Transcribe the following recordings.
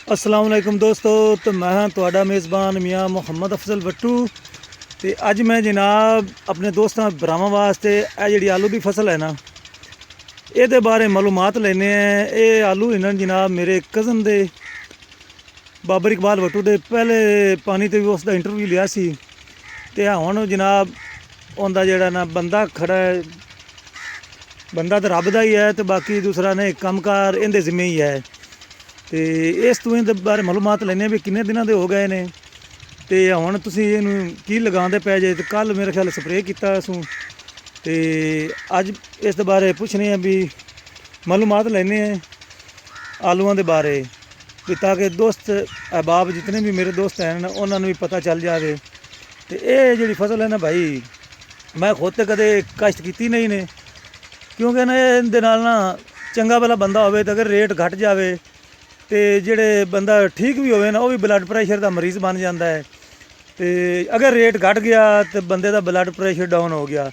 अस्सलाम वालेकुम दोस्तों। तो मैं हाँ तुहाडा मेज़बान मियाँ मुहम्मद अफजल भट्टू। तो अज मैं जनाब अपने दोस्तों भरावां वास्ते जिहड़ी आलू की फसल है ना, ये बारे मालूमात लेने हैं। ये आलू इन्होंने जनाब मेरे कज़न दे बाबर इकबाल भट्टू दे पहले पानी तो भी उसका इंटरव्यू लिया सी। ते हुण जनाब उनका जिहड़ा ना बंदा खड़ा है, बंदा तो रब दा ही है, तो बाकी दूसरा ने कमकार इहदे जिम्मे ही है। तो इस तू इहदे बारे मालूमात लेने भी किन्ने दिनों के हो गए ने। तो हुण तुसीं इहनूं की लगांदे पै जे। तो कल मेरे ख्याल स्प्रे किया सूँ। तो अज इस बारे पुछने हैं भी मालूमात लेने हैं आलूआं दे बारे भी, ताकि दोस्त अहबाब जितने भी मेरे दोस्त हैं ना उन्होंने भी पता चल जाए। तो ये जिहड़ी फसल है ना भाई, मैं खुद तो कदे कष्ट की नहीं ने, क्योंकि ना इहदे नाल ना चंगा भला बंदा होवे तो अगर रेट घट जाए तो जेड़े बंदा ठीक भी होवे ना वो भी ब्लड प्रैशर का मरीज़ बन जाता है। तो अगर रेट घट गया तो बंदे का ब्लड प्रैशर डाउन हो गया,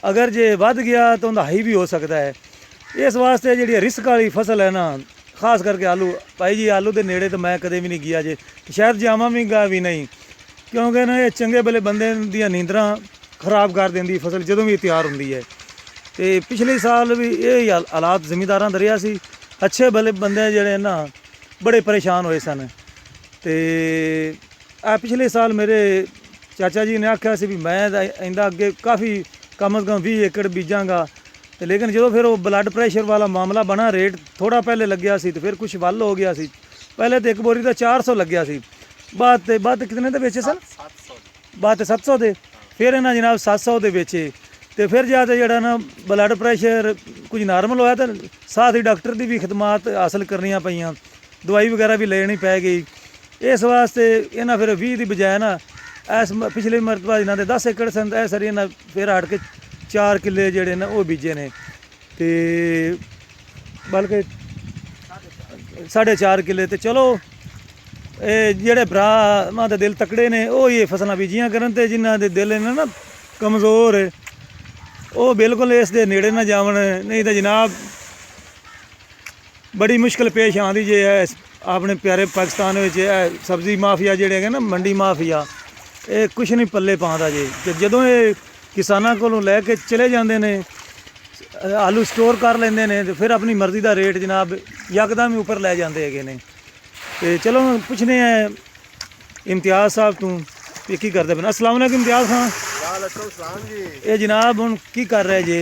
अगर जे वध गया तो उनका हाई भी हो सकता है। इस वास्ते जी रिस्क वाली फसल है ना, खास करके आलू भाई जी, आलू के नेड़े तो मैं कदे भी नहीं गया जे, शायद जावा भी गा भी नहीं, क्योंकि ना ये चंगे भले बंदे दियां नींदरां खराब कर देंदी फसल जदों भी तैयार होंदी है। तो पिछले साल भी यही हालात जमींदारां दा रहा सी। अच्छे भले बंदे जेड़े ना बड़े परेशान होए सन। तो पिछले साल मेरे चाचा जी ने आख्या सी भी मैं इंदा अगे काफ़ी कम अज़ कम 20 एकड़ बीजांगा। तो लेकिन जो फिर वो ब्लड प्रैशर वाला मामला बना, रेट थोड़ा पहले लग्या सी तो फिर कुछ वल हो गया सी। पहले तो एक बोरी का 400 लग्या सी, बाद कितने दे बेचे सर? 700 दे। फिर इन्हें जनाब 700 दे बेचे। तो फिर जाके जरा ना ब्लड प्रैशर कुछ नॉर्मल होया, तो साथ ही डॉक्टर की भी खिदमात हासिल करनियाँ पईयां, दवाई वगैरह भी लेनी पै गई। इस वास्ते इन्हें फिर 20 की बजाय ना इस पिछले मरतबा इन्होंने 10 एकड़ सन, इस सारी इन्हें फिर हट के 4 किले जोड़े ने वो बीजे ने। तो बल्कि 4.5 किले। तो चलो जेड़े भरा दे दिल तकड़े ने वो ये फसलां बीजियां करन, ते जिन्हां दे दिल ने ना कमज़ोर वो बिल्कुल इस दे नेड़े ना जावन। नहीं तो जनाब बड़ी मुश्किल पेश आती जे है अपने प्यारे पाकिस्तान में। सब्जी माफिया जेड़े है ना, मंडी माफिया, ये कुछ नहीं पल्ले पाता जे। कि जदों ये किसानों कोलों लैके चले जाते हैं, आलू स्टोर कर लेंदे ने, तो फिर अपनी मर्जी का रेट जनाब यकदम ही उपर लै जाते है। तो चलो पुछने हैं इम्तियाज़ साहब तू भी की करते पे। अस्सलाम वालेकुम इम्तियाज़ खान। ये जनाब हुण की कर रहे जे?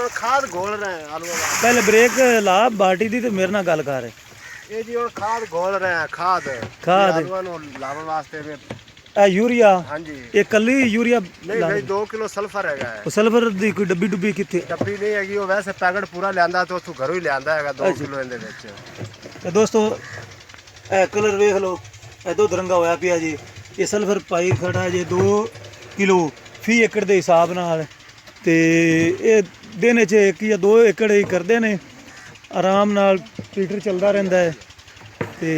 खाद घोल रहे हैं आलू वाला। पहले ब्रेक ला बाल्टी दी, तो मेरे नाल गल कर। ये जी और खाद घोल रहे हैं, खाद आलूआं नूं लावन वास्ते में। यूरिया? हाँ जी। ये कली यूरिया नहीं भाई, 2 किलो सल्फर है। सल्फर की कोई डब्बी डुब्बी कितने? डब्बी नहीं हैगी, वो वैसे पैकेट पूरा लिया तो उथों घरों ही लिया है 2 किलो इहदे विच। तो दोस्तों कलर वेख लो, दुध रंगा होया पिया जी। ये सल्फर पाई खड़ा है जी 2 किलो फी एकड़ के हिसाब नाल। ते ये दिन च 1 या 2 एकड़ ही करते हैं, आराम नाल लीटर चलता रहता है। तो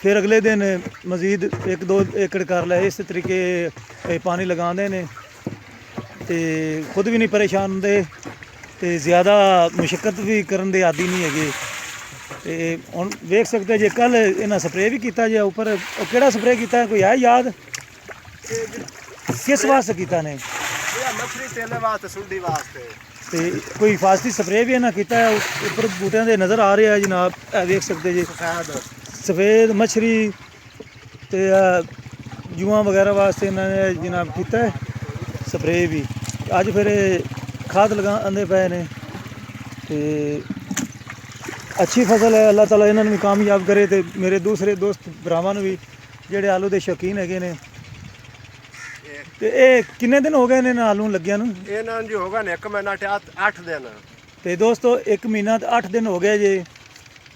फिर अगले दिन मजीद 1-2 एकड़ कर लिया। इस तरीके पानी लगाते हैं, तो खुद भी नहीं परेशान होंगे, तो ज़्यादा मुशक्कत भी करन दे आदी नहीं है। तो हुण वेख सकते जे कल इन्हें स्प्रे भी किया जे उपर। किहड़ा स्प्रे किया कोई है याद? किस वास्ते किया ने? मछली तेले वास्ते, सुंडी वास्ते। तो कोई हिफाजती स्प्रे भी इन्हें किया है उपर बूटियां दे नज़र आ रहा है जनाब, देख सकते जी सफेद मछली। तो जुआं वगैरह वास्ते इन्होंने जनाब किया है स्प्रे भी। अज फिर खाद लगाते पे ने। तो अच्छी फसल है, अल्लाह ताला इन्होंने भी कामयाब करे। तो मेरे दूसरे दोस्त भरावां भी जेड़े आलू के शौकीन है। तो ये किन्ने दिन हो गए ने आलू लग्या नूं? इन्हां जी होगा ने 1 महीना 8 दिन। तो दोस्तों 1 महीना तो 8 दिन हो गए जे।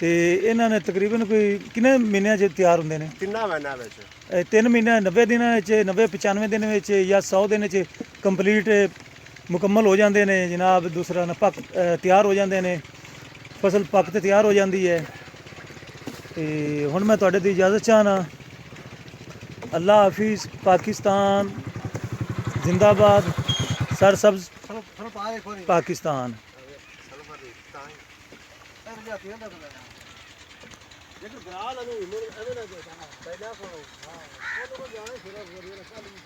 तो इन्होंने तकरीबन कोई किन्ने महीनों तैयार होंगे ने? 3 महीनों में। 3 महीने 90 दिन, 90-95 दिन या 100 दिन कंप्लीट मुकम्मल हो जाते हैं जनाब। दूसरा ना पक तैयार हो जाते हैं, फसल पक तो तैयार हो जाती है। तो हुण मैं तुहाडे दी इजाज़त चाहना। अल्लाह हाफिज़। पाकिस्तान जिंदाबाद। सरसब्ज पाकिस्तान। ਲੇਕਿਨ ਬਰਾਲ ਨੂੰ ਇਹਦੇ ਨਾਲ ਪਹਿਲਾਂ ਕੋਲ ਹਾਂ ਉਹ ਜਾਣੇ ਸਿਰਫ ਕਰੀਏ ਕੱਲ ਵੀ